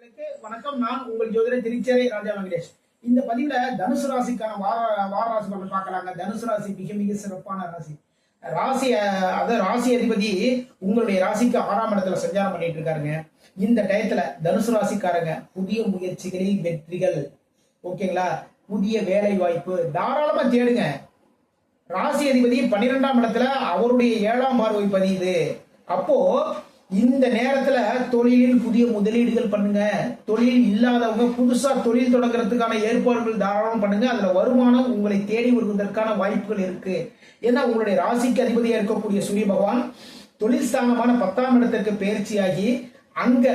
வணக்கம். நான் உங்கள் ஜோதிடர் திருச்சேரை ராஜா வெங்கடேஷ். இந்த பதிவுல தனுசு ராசிக்கான வார ராசி பலன் பார்க்கலாங்க. தனுசு ராசி மிக மிக சிறப்பான ராசி. ராசி அதிபதி உங்களுடைய ராசிக்கு 6ஆம் இடத்துல சஞ்சாரம் பண்ணிட்டு இருக்காருங்க. இந்த டயத்துல தனுசு ராசிக்காரங்க புதிய முயற்சிகளில் வெற்றிகள், ஓகேங்களா, புதிய வேலை வாய்ப்பு தாராளமா தேடுங்க. ராசி அதிபதி 12ஆம் இடத்துல அவருடைய 7ஆம் பார்வை பதியுது. அப்போ இந்த நேரத்துல தொழிலில் புதிய முதலீடுகள் பண்ணுங்க. தொழில் இல்லாதவங்க புதுசா தொழில் தொடங்குறதுக்கான ஏற்பாடுகள் தாராளம் பண்ணுங்க. அதுல வருமானம் உங்களை தேடி வருவதற்கான வாய்ப்புகள் இருக்கு. ஏன்னா உங்களுடைய ராசிக்கு அதிபதியா இருக்கக்கூடிய சூரிய பகவான் தொழில் ஸ்தானமான 10ஆம் இடத்திற்கு பயிற்சியாகி அங்க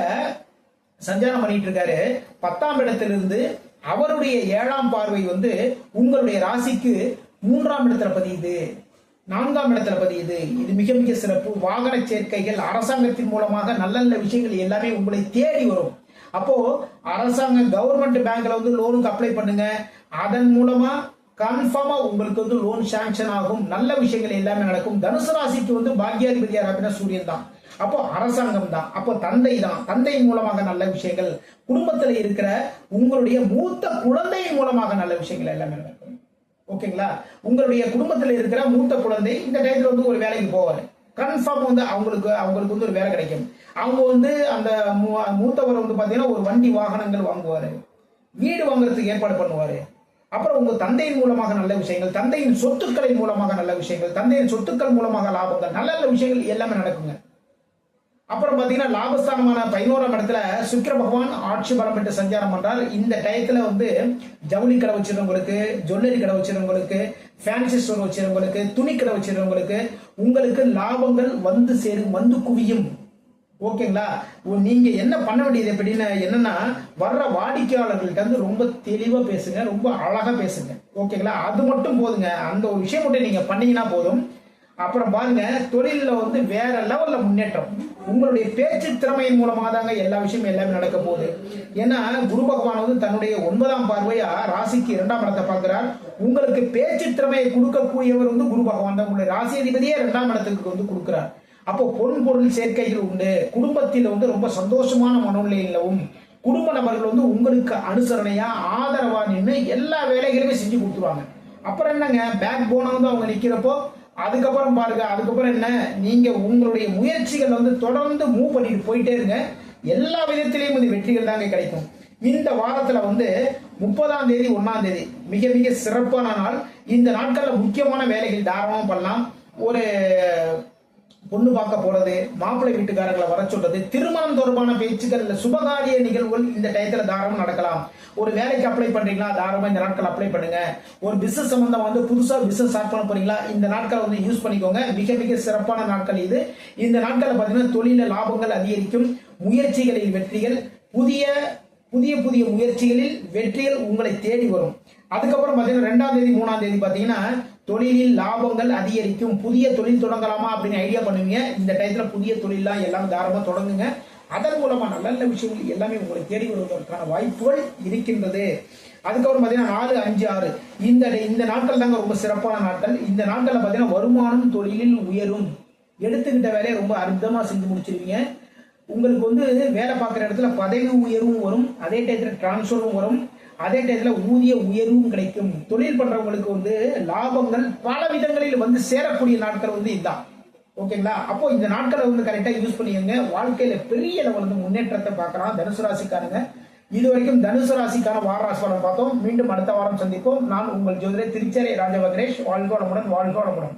சஞ்சாரம் பண்ணிட்டு இருக்காரு. 10ஆம் இடத்திலிருந்து அவருடைய 7ஆம் பார்வை உங்களுடைய ராசிக்கு 3ஆம் இடத்துல பதியுது, 4ஆம் இடத்துல பதியுது. இது மிக மிக சிறப்பு. வாகன சேர்க்கைகள் அரசாங்கத்தின் மூலமாக நல்ல நல்ல விஷயங்கள் எல்லாமே உங்களை தேடி வரும். அப்போ அரசாங்கம் கவர்மெண்ட் பேங்க்ல லோனுக்கு அப்ளை பண்ணுங்க. அதன் மூலமா கன்ஃபார்மா உங்களுக்கு லோன் சாங்ஷன் ஆகும். நல்ல விஷயங்கள் எல்லாமே நடக்கும். தனுசு ராசிக்கு பாக்கியாதிபதி யார் அப்படின்னா சூரியன் தான். அப்போ அரசாங்கம் தான். அப்போ தந்தை தான். தந்தையின் மூலமாக நல்ல விஷயங்கள், குடும்பத்தில் இருக்கிற உங்களுடைய மூத்த குழந்தையின் மூலமாக நல்ல விஷயங்கள் எல்லாமே நடக்கும். ஓகேங்களா, உங்களுடைய குடும்பத்தில் இருக்கிற மூத்த குழந்தை இந்த டயத்துல ஒரு வேலைக்கு போவாரு. கன்ஃபார்ம் அவங்களுக்கு ஒரு வேலை கிடைக்கும். அவங்க அந்த மூத்தவர் பாத்தீங்கன்னா ஒரு வண்டி வாகனங்கள் வாங்குவாரு, வீடு வாங்குறதுக்கு ஏற்பாடு பண்ணுவாரு. அப்புறம் உங்க தந்தையின் மூலமாக நல்ல விஷயங்கள், தந்தையின் சொத்துக்களின் மூலமாக நல்ல விஷயங்கள், தந்தையின் சொத்துக்கள் மூலமாக லாபங்கள், நல்ல நல்ல விஷயங்கள் எல்லாமே நடக்குங்க. அப்புறம் பாத்தீங்கன்னா லாபஸ்தானமான 11ஆம் இடத்துல சுக்கிர பகவான் ஆட்சி பலம் பெற்று சஞ்சாரம் பண்றார். இந்த டயத்துல ஜவுளி கடை வச்சிருந்தவங்களுக்கு, ஜுவல்லரி கடை வச்சிருந்தவங்களுக்கு, ஃபேன்சி ஸ்டோர் வச்சிருந்தவங்களுக்கு, துணி கடை வச்சிருந்தவங்களுக்கு உங்களுக்கு லாபங்கள் சேரும், குவியும். ஓகேங்களா, நீங்க என்ன பண்ண வேண்டியது எப்படின்னு என்னன்னா, வர்ற வாடிக்கையாளர்கள்ட்ட ரொம்ப தெளிவா பேசுங்க, ரொம்ப அழகா பேசுங்க. ஓகேங்களா, அது மட்டும் போதுங்க. அந்த ஒரு விஷயம் மட்டும் நீங்க பண்ணீங்கன்னா போதும். அப்புறம் பாருங்க, தொழில வேற லெவல்ல முன்னேற்றம். உங்களுடைய பேச்சு திறமையின் மூலமாக தாங்க எல்லா விஷயமும் எல்லாமே நடக்க போகுது. ஏன்னா குரு பகவான் தன்னுடைய 9ஆம் பார்வையா ராசிக்கு 2ஆம் இடத்தை பார்க்கிறார். உங்களுக்கு பேச்சு திறமையை கொடுக்கக்கூடியவர் குரு பகவான் தான். உங்களுடைய ராசி அதிபதியே 2ஆம் இடத்துக்கு கொடுக்கிறார். அப்போ பொருள் சேர்க்கைகள் உண்டு. குடும்பத்தில் ரொம்ப சந்தோஷமான மனநிலையிலும் குடும்ப நபர்கள் உங்களுக்கு அனுசரணையா ஆதரவா நின்று எல்லா வேலைகளுமே செஞ்சு கொடுத்துருவாங்க. அப்புறம் என்னங்க, பேக் போன அவங்க நிக்கிறப்போ அதுக்கப்புறம் பாருங்க, அதுக்கப்புறம் என்ன, நீங்க உங்களுடைய முயற்சிகள் தொடர்ந்து மூவ் பண்ணிட்டு போயிட்டே இருங்க. எல்லா விதத்திலையும் வெற்றிகள் தாங்க கிடைக்கும். இந்த வாரத்துல 30ஆம் தேதி 1ஆம் தேதி மிக மிக சிறப்பான நாள். இந்த நாட்கள்ல முக்கியமான வேலைகள் தாராளமா பண்ணலாம். ஒரு பொண்ணு பார்க்க போறது, மாப்பிள்ளை வீட்டுக்காரங்களை வர சொல்றது, திருமணம் தொடர்பான பேச்சுக்கள், சுபகாரிய நிகழ்வுகள் இந்த டயத்துல தாராளமா நடக்கலாம். ஒரு வேலைக்கு அப்ளை பண்றீங்களா, தாராளமா இந்த நாட்கள் அப்ளை பண்ணுங்க. ஒரு பிசினஸ் சம்பந்தம் புதுசா பிசினஸ் ஸ்டார்ட் பண்ண போறீங்களா, இந்த நாட்களை யூஸ் பண்ணிக்கோங்க. மிக மிக சிறப்பான நாட்கள் இது. இந்த நாட்களை பாத்தீங்கன்னா தொழில லாபங்கள் அதிகரிக்கும், முயற்சிகளில் வெற்றிகள், புதிய புதிய புதிய முயற்சிகளில் வெற்றிகள் உங்களை தேடி வரும். அதுக்கப்புறம் பாத்தீங்கன்னா 2ஆம் தேதி 3ஆம் தேதி பாத்தீங்கன்னா தொழிலில் லாபங்கள் அதிகரிக்கும். புதிய தொழில் தொடங்கலாமா அப்படின்னு ஐடியா பண்ணுவீங்க. இந்த டயத்துல புதிய தொழிலாம் எல்லாம் தாராளமா தொடங்குங்க. அதன் மூலமா நல்ல நல்ல விஷயங்கள் எல்லாமே உங்களை தேடி வருவதற்கான வாய்ப்புகள் இருக்கின்றது. அதுக்கப்புறம் பாத்தீங்கன்னா 4, 5, 6 இந்த நாட்கள் தாங்க ரொம்ப சிறப்பான நாட்கள். இந்த நாட்கள்ல பாத்தீங்கன்னா வருமானம் தொழிலில் உயரும். எடுத்துக்கிட்ட வேலையை ரொம்ப அற்புதமா செஞ்சு முடிச்சிருவீங்க. உங்களுக்கு வேலை பார்க்குற இடத்துல பதவி உயர்வும் வரும். அதே டயத்துல டிரான்ஸ்ஃபரும் வரும். அதே டயத்துல ஊதிய உயர்வும் கிடைக்கும். தொழில் பண்றவங்களுக்கு லாபங்கள் பல விதங்களில் சேரக்கூடிய நாட்கள் இதுதான். ஓகேங்களா, அப்போ இந்த நாட்களை கரெக்டா யூஸ் பண்ணிக்கங்க. வாழ்க்கையில பெரிய லெவல் முன்னேற்றத்தை பார்க்கலாம் தனுசு ராசிக்காரங்க. இதுவரைக்கும் தனுசு ராசிக்கான வார ராசி பலன் பார்த்தோம். மீண்டும் அடுத்த வாரம் சந்திப்போம். நான் உங்கள் ஜோதிடர் திருச்சேரை ராஜா வெங்கடேஷ். வாழ்க வளமுடன், வாழ்க வளமுடன்.